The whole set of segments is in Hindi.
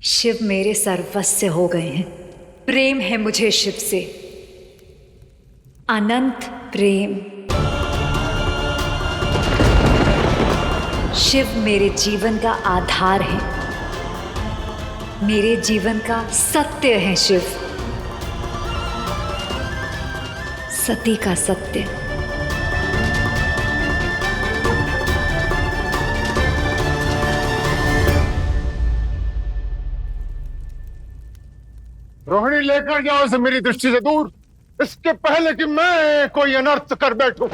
शिव मेरे सर्वस्व हो गए हैं। प्रेम है मुझे शिव से, अनंत प्रेम। शिव मेरे जीवन का आधार है, मेरे जीवन का सत्य है शिव, सती का सत्य। रोहिणी, लेकर जाओ इसे मेरी दृष्टि से दूर, इसके पहले कि मैं कोई अनर्थ कर बैठूं।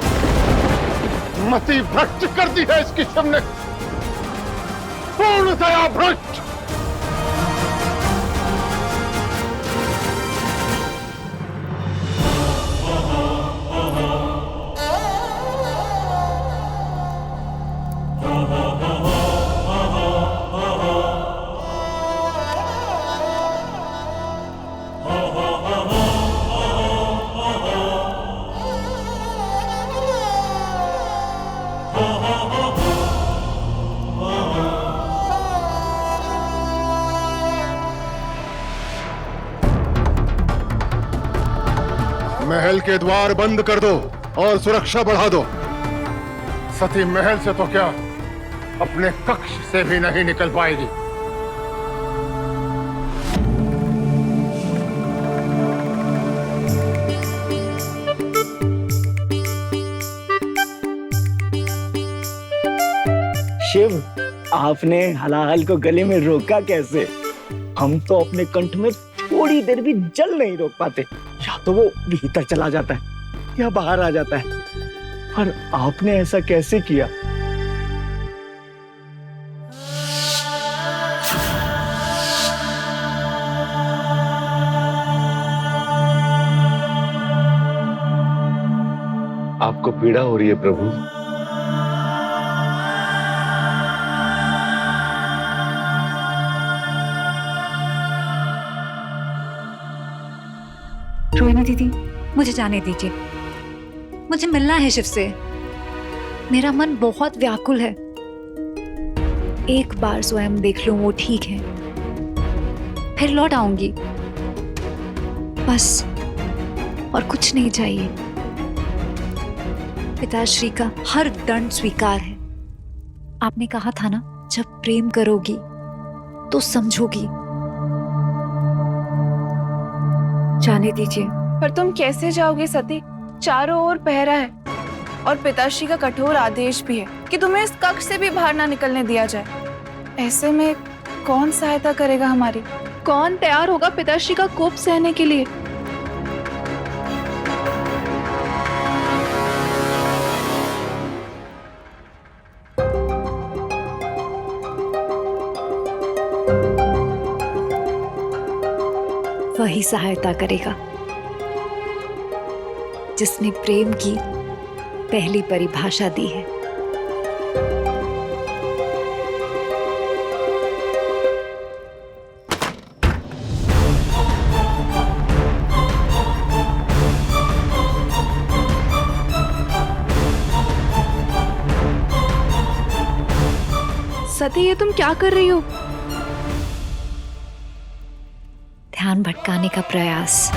मति भ्रष्ट कर दी है इसकी शिव ने, पूर्णतया भ्रष्ट। महल के द्वार बंद कर दो और सुरक्षा बढ़ा दो। सती महल से तो क्या, अपने कक्ष से भी नहीं निकल पाएगी। शिव, आपने हलाहल को गले में रोका कैसे? हम तो अपने कंठ में थोड़ी देर भी जल नहीं रोक पाते। या तो वो भीतर चला जाता है या बाहर आ जाता है, पर आपने ऐसा कैसे किया? आपको पीड़ा हो रही है प्रभु? रोहिणी दीदी, मुझे जाने दीजिए, मुझे मिलना है शिव से। मेरा मन बहुत व्याकुल है। एक बार स्वयं देख लूं वो ठीक है, फिर लौट आऊंगी, बस और कुछ नहीं चाहिए। पिताश्री का हर दंड स्वीकार है। आपने कहा था ना, जब प्रेम करोगी तो समझोगी। जाने दीजिए। पर तुम कैसे जाओगे सती? चारों ओर पहरा है और पिताश्री का कठोर आदेश भी है कि तुम्हें इस कक्ष से भी बाहर ना निकलने दिया जाए। ऐसे में कौन सहायता करेगा हमारी? कौन तैयार होगा पिताश्री का कोप सहने के लिए? वही सहायता करेगा जिसने प्रेम की पहली परिभाषा दी है। सती, ये तुम क्या कर रही हो? ध्यान भटकाने का प्रयास।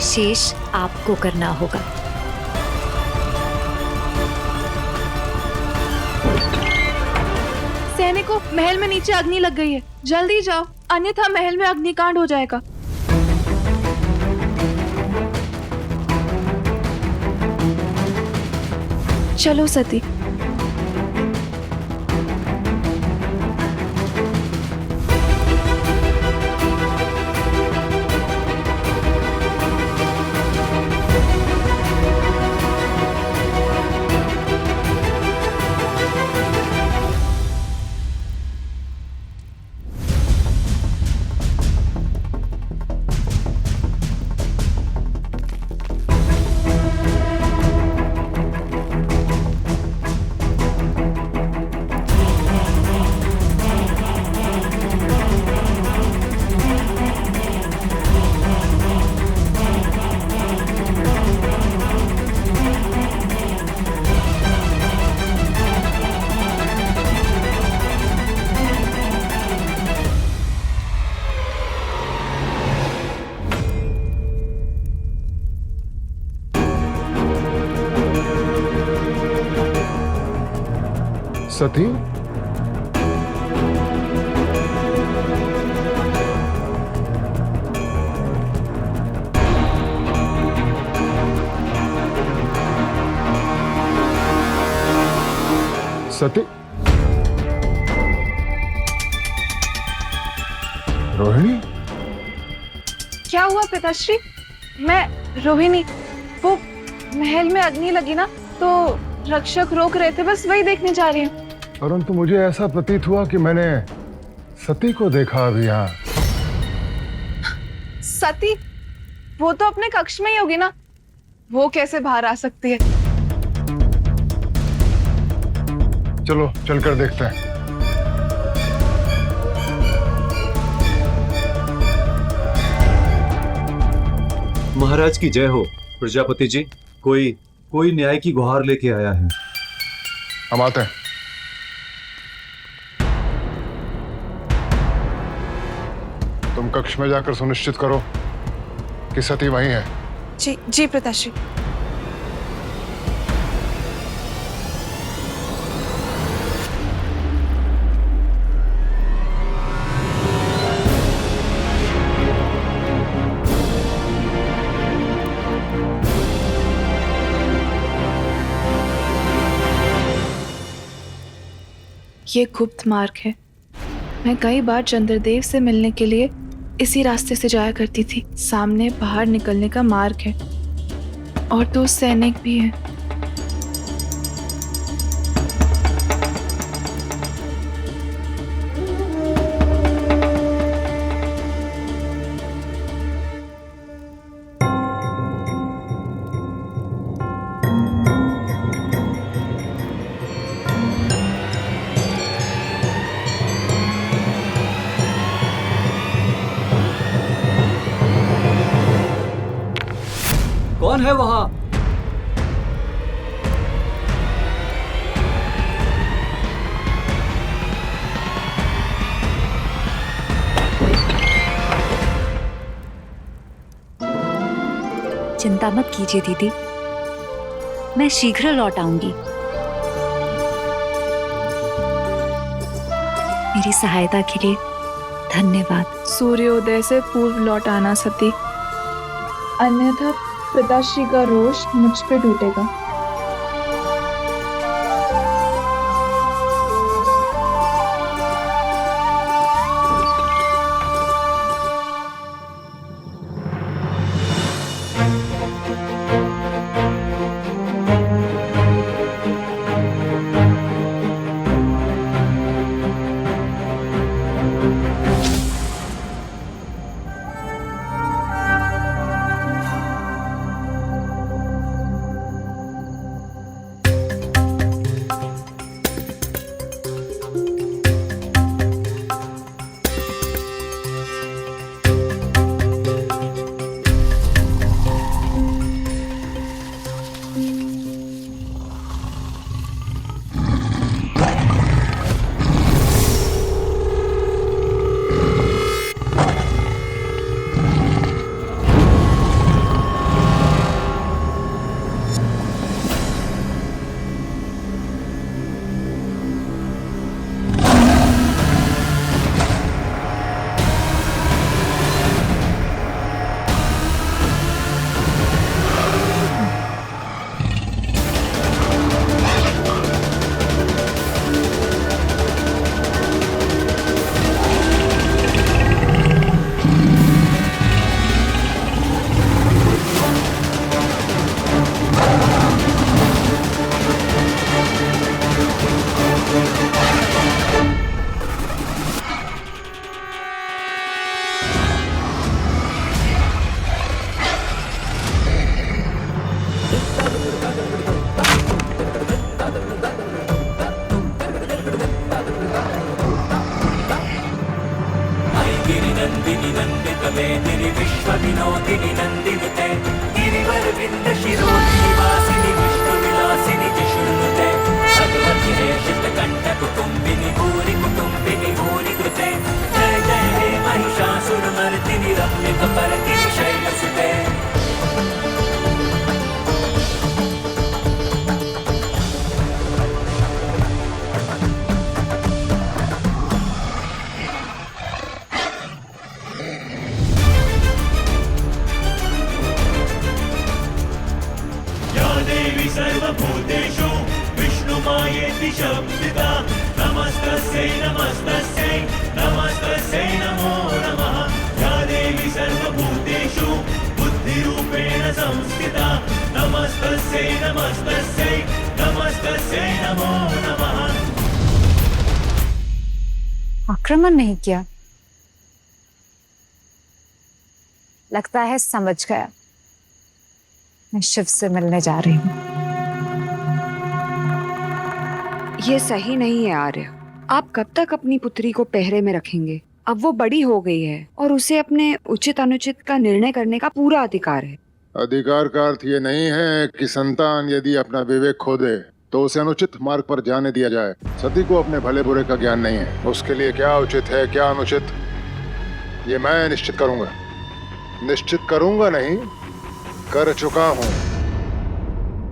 शेष आपको करना होगा। सैनिकों, महल में नीचे अग्नि लग गई है, जल्दी जाओ, अन्यथा महल में अग्निकांड हो जाएगा। चलो सती। सती, सती, रोहिणी, क्या हुआ पिताश्री? मैं रोहिणी। वो महल में अग्नि लगी ना, तो रक्षक रोक रहे थे, बस वही देखने जा रही हूँ। परंतु मुझे ऐसा प्रतीत हुआ कि मैंने सती को देखा अभी यहाँ। सती? वो तो अपने कक्ष में ही होगी ना, वो कैसे बाहर आ सकती है? चलो चलकर देखते हैं। महाराज की जय हो। प्रजापति जी, कोई न्याय की गुहार लेके आया है। हम आते हैं। तुम कक्ष में जाकर सुनिश्चित करो कि सती वहीं है। जी जी पिताश्री। ये गुप्त मार्ग है। मैं कई बार चंद्रदेव से मिलने के लिए इसी रास्ते से जाया करती थी। सामने बाहर निकलने का मार्ग है और 2 सैनिक भी हैं। कौन है वहां? चिंता मत कीजिए दीदी, मैं शीघ्र लौट आऊंगी। मेरी सहायता के लिए धन्यवाद। सूर्योदय से पूर्व लौट आना सती, अन्यथा पिताश्री का रोष मुझ पे टूटेगा। देवी सर्वभूतेषु विष्णुमायेति शब्दिता नमस्तस्यै नमस्तस्यै नमस्तस्यै नमो नमः या देवी सर्वभूतेषु बुद्धिरूपेण संस्थिता नमस्तस्यै नमस्तस्यै नमस्तस्यै नमो नमः। आक्रमण नहीं किया, लगता है समझ गया। मैं शिव से मिलने जा रही हूँ। ये सही नहीं है आर्य। आप कब तक अपनी पुत्री को पहरे में रखेंगे? अब वो बड़ी हो गई है और उसे अपने उचित अनुचित का निर्णय करने का पूरा अधिकार है। अधिकार का अर्थ ये नहीं है कि संतान यदि अपना विवेक खो दे तो उसे अनुचित मार्ग पर जाने दिया जाए। सती को अपने भले बुरे का ज्ञान नहीं है। उसके लिए क्या उचित है क्या अनुचित ये मैं निश्चित करूंगा। निश्चित करूंगा नहीं, कर चुका हूं।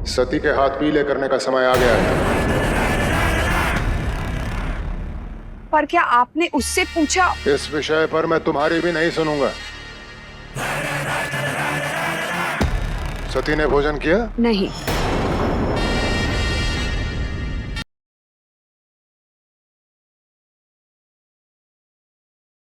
सती के हाथ पीले करने का समय आ गया है। पर क्या आपने उससे पूछा? इस विषय पर मैं तुम्हारी भी नहीं सुनूंगा। सती ने भोजन किया? नहीं।